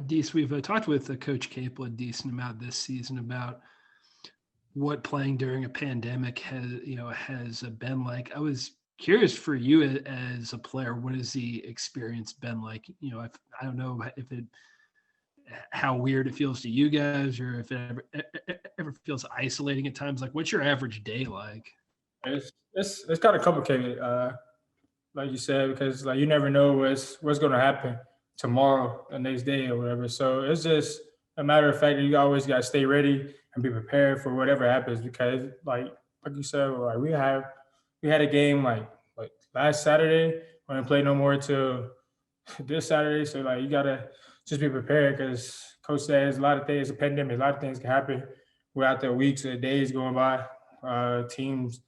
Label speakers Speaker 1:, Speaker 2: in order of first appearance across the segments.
Speaker 1: Dees, we've talked with Coach Capel a decent amount this season about what playing during a pandemic has been like. I was curious for you as a player, what has the experience been like? If, I don't know if it how weird it feels to you guys, or if it ever feels isolating at times. Like, what's your average day like?
Speaker 2: It's kind of complicated, like you said, because like you never know what's going to happen tomorrow, the next day, or whatever. So it's just a matter of fact that you always got to stay ready and be prepared for whatever happens. Because like you said, like we had a game like last Saturday. We didn't play no more till this Saturday. So like you gotta just be prepared because coach says a lot of things. A pandemic, a lot of things can happen without the weeks or days going by. Teams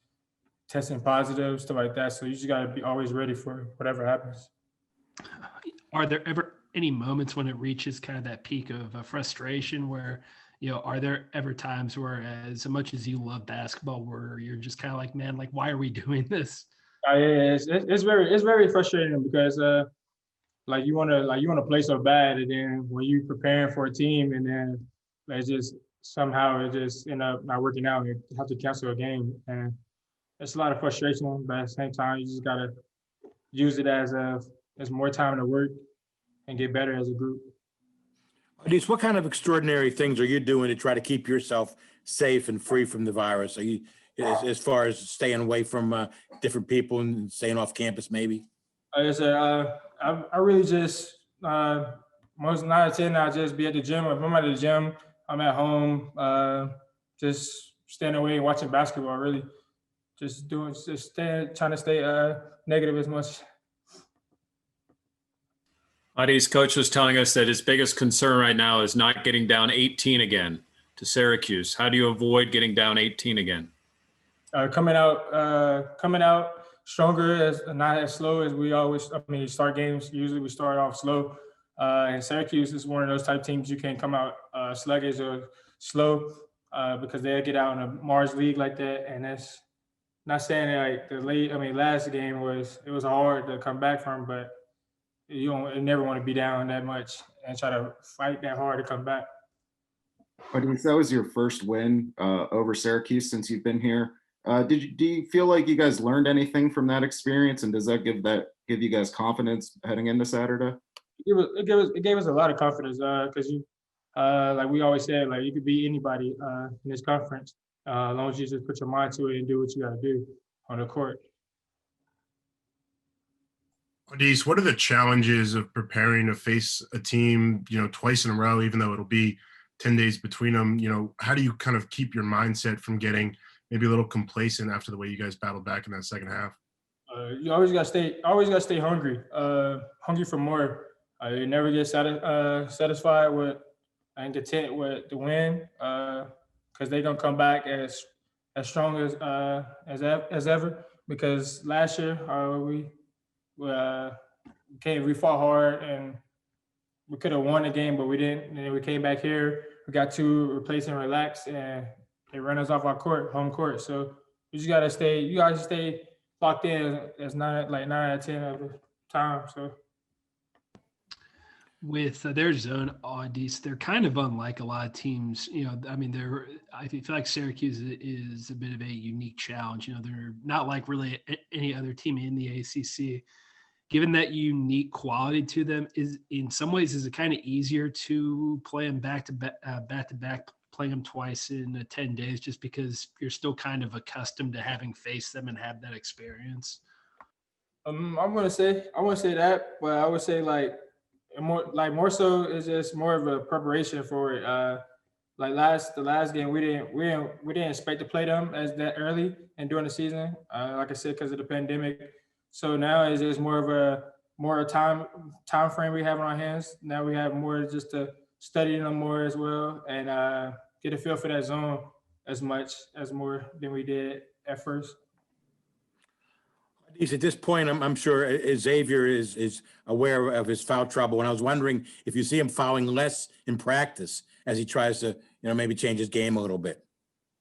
Speaker 2: testing positive, stuff like that. So you just gotta be always ready for whatever happens.
Speaker 1: Are there ever any moments when it reaches kind of that peak of frustration where, are there ever times where, as much as you love basketball, where you're just kind of like, man, like, why are we doing this?
Speaker 2: Yeah, it's very frustrating because you wanna play so bad, and then when you preparing for a team, and then it's just somehow it just end up not working out, and you have to cancel a game, and it's a lot of frustration. But at the same time, you just gotta use it as more time to work and get better as a group.
Speaker 3: Adis, what kind of extraordinary things are you doing to try to keep yourself safe and free from the virus? Are you, as far as staying away from different people and staying off campus, maybe?
Speaker 2: Like I said, I really just most 9 out of 10 I just be at the gym. If I'm at the gym, I'm at home, just staying away and watching basketball. Really, just trying to stay negative as much.
Speaker 4: Adi's coach was telling us that his biggest concern right now is not getting down 18 again to Syracuse. How do you avoid getting down 18 again?
Speaker 2: Coming out stronger, as not as slow as we always. I mean, start games usually we start off slow. And Syracuse is one of those type teams you can't come out sluggish or slow because they'll get out in a Mars league like that, and that's not saying that like last game it was hard to come back from, but you never want to be down that much and try to fight that hard to come back.
Speaker 5: But if that was your first win over Syracuse since you've been here, do you feel like you guys learned anything from that experience, and does that give you guys confidence heading into Saturday?
Speaker 2: It gave us a lot of confidence because like we always said, like you could beat anybody in this conference as long as you just put your mind to it and do what you got to do on the court.
Speaker 6: Adis, what are the challenges of preparing to face a team, twice in a row, even though it'll be 10 days between them? How do you kind of keep your mindset from getting maybe a little complacent after the way you guys battled back in that second half?
Speaker 2: You always gotta stay hungry, hungry for more. You never get satisfied with and content with the win, because they're gonna come back as strong as ever. Because last year we fought hard and we could have won the game, but we didn't. And then we came back here. We got to replace and relax, and they ran us off our home court. So you just gotta stay. You guys stay locked in as 9 out of 10 of the time. So
Speaker 1: With their zone oddies, they're kind of unlike a lot of teams. I feel like Syracuse is a bit of a unique challenge. They're not like really any other team in the ACC. Given that unique quality to them, is in some ways is it kind of easier to play them back to back, playing them twice in 10 days, just because you're still kind of accustomed to having faced them and have that experience.
Speaker 2: I want to say that, but I would say more so is just more of a preparation for it. The last game we didn't expect to play them as that early and during the season. Like I said, because of the pandemic. So now it's just more of a time frame we have on our hands. Now we have more just to study them more as well and get a feel for that zone as much as more than we did at first.
Speaker 3: At this point, I'm sure Xavier is aware of his foul trouble, and I was wondering if you see him fouling less in practice as he tries to, maybe change his game a little bit.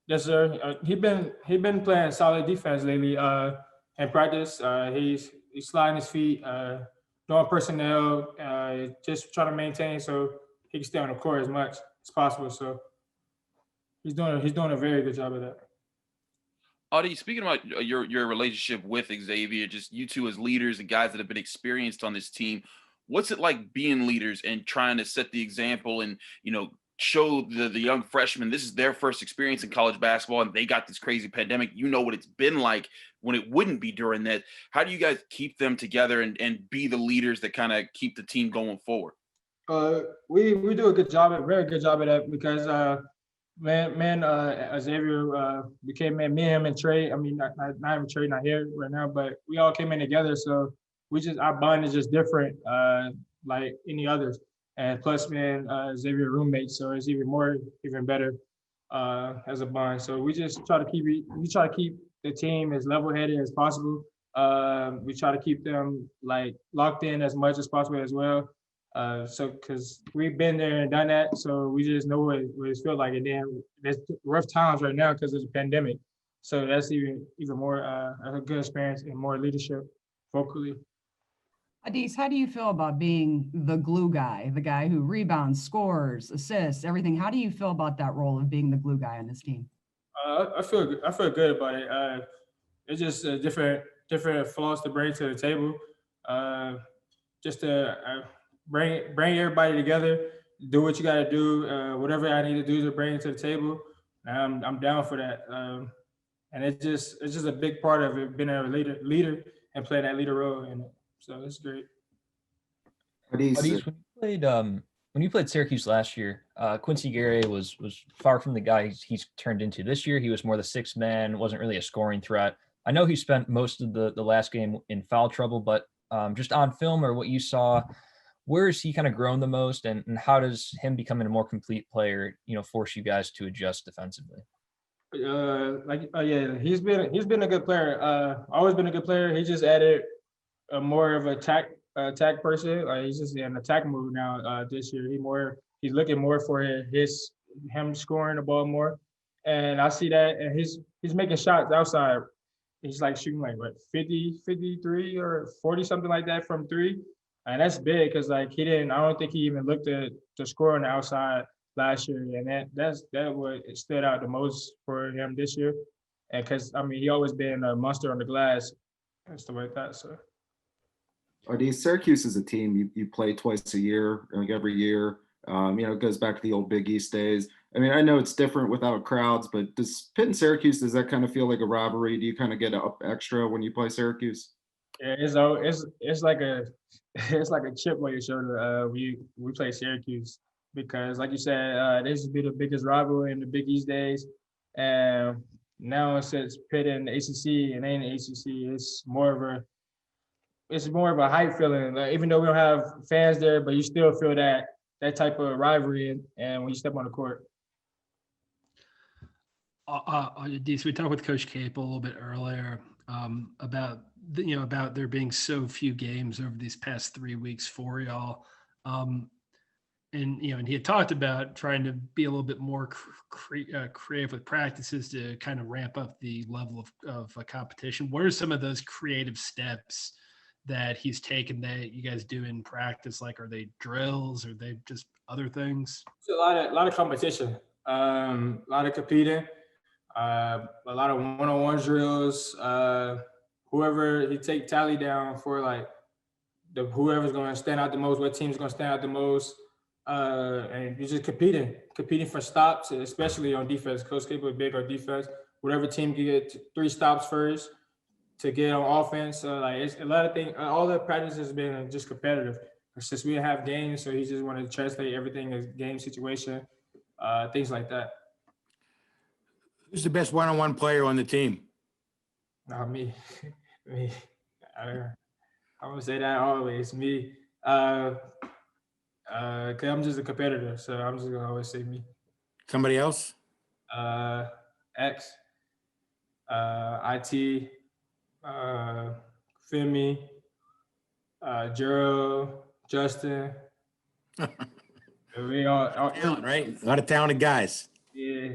Speaker 2: Yes, sir. He been playing solid defense lately in practice. He's sliding his feet, doing personnel, just trying to maintain so he can stay on the court as much as possible. So he's doing a very good job of that.
Speaker 7: Audie, speaking about your relationship with Xavier, just you two as leaders and guys that have been experienced on this team, what's it like being leaders and trying to set the example and show the young freshmen this is their first experience in college basketball and they got this crazy pandemic? You know what it's been like when it wouldn't be during that. How do you guys keep them together and be the leaders that kind of keep the team going forward?
Speaker 2: We do a very good job at that because Xavier became me and him and Trey. I mean, not even Trey, not here right now, but we all came in together. So our bond is just different, like any others. And plus, Xavier roommate, so it's even better as a bond. So we just try to keep the team as level-headed as possible. We try to keep them like locked in as much as possible as well. So because we've been there and done that, so we just know what it feels like. And then there's rough times right now because of the pandemic. So that's even more a good experience and more leadership vocally.
Speaker 8: Adis, how do you feel about being the glue guy, the guy who rebounds, scores, assists, everything? How do you feel about that role of being the glue guy on this team?
Speaker 2: I feel good about it. It's just different flaws to bring to the table. Just to bring everybody together, do what you got to do, whatever I need to do to bring it to the table. I'm down for that. And it's just a big part of it, being a leader and playing that leader role in it. So it's great.
Speaker 9: Adis, when you played Syracuse last year, Quentin Gary was far from the guy he's turned into this year. He was more the sixth man, wasn't really a scoring threat. I know he spent most of the last game in foul trouble, but just on film or what you saw, where has he kind of grown the most, and how does him becoming a more complete player, force you guys to adjust defensively?
Speaker 2: He's been a good player. Always been a good player. He just added more of an attack person. Like he's just in an attack move now. This year, he's looking more for him scoring the ball more, and I see that. And he's making shots outside. He's like shooting like 50, 53 or 40 something like that from three, and that's big because like I don't think he even looked at to score on the outside last year, and that's what stood out the most for him this year. And because he always been a monster on the glass and stuff like that. So.
Speaker 5: Syracuse is a team you play twice a year, like every year. It goes back to the old Big East days. I know it's different without crowds, but does Pitt and Syracuse, does that kind of feel like a rivalry? Do you kind of get up extra when you play Syracuse?
Speaker 2: Yeah, it's like a chip on your shoulder. We play Syracuse because, like you said, this has been the biggest rivalry in the Big East days, and now since Pitt and the ACC and ain't the ACC, it's more of a hype feeling. Like, even though we don't have fans there, but you still feel that type of rivalry, and when you step on the court.
Speaker 1: We talked with Coach Capel a little bit earlier about there being so few games over these past 3 weeks for y'all, and he had talked about trying to be a little bit more creative with practices to kind of ramp up the level of competition. What are some of those creative steps that he's taken that you guys do in practice? Like, are they drills? Or are they just other things?
Speaker 2: It's a lot of competition, a lot of competing, a lot of one-on-one drills. Whoever he take tally down for, like whoever's going to stand out the most, what team's going to stand out the most, and you're just competing for stops, especially on defense. Coach Capel is big on defense. Whatever team can get 3 stops first to get on offense. It's a lot of things. All the practice has been just competitive. Since we have games, so he just wanted to translate everything as game situation, things like that.
Speaker 3: Who's the best one-on-one player on the team?
Speaker 2: Not me. Me. I'm gonna say that always. Me. Cause I'm just a competitor, so I'm just gonna always say me.
Speaker 3: Somebody else?
Speaker 2: X. IT. Femi, Gerald, Justin. We all
Speaker 3: Talent, right? A lot of talented guys.
Speaker 2: Yeah.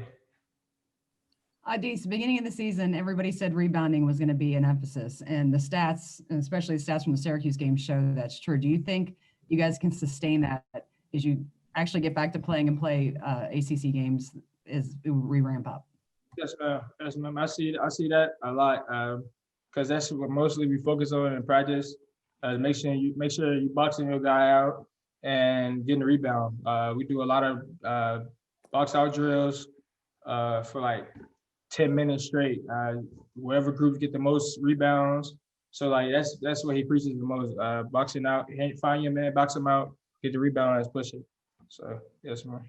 Speaker 8: Adis, beginning of the season, everybody said rebounding was going to be an emphasis, and the stats, and especially the stats from the Syracuse game, show that's true. Do you think you guys can sustain that as you actually get back to playing and play ACC games as we ramp up?
Speaker 2: Yes, ma'am. Yes, ma'am. I see that a lot because that's what mostly we focus on in practice. Make sure you boxing your guy out and getting a rebound. We do a lot of box out drills for like 10 minutes straight. Wherever groups get the most rebounds. So like that's what he preaches the most. Boxing out, find your man, box him out, get the rebound, and push it. So yes, man.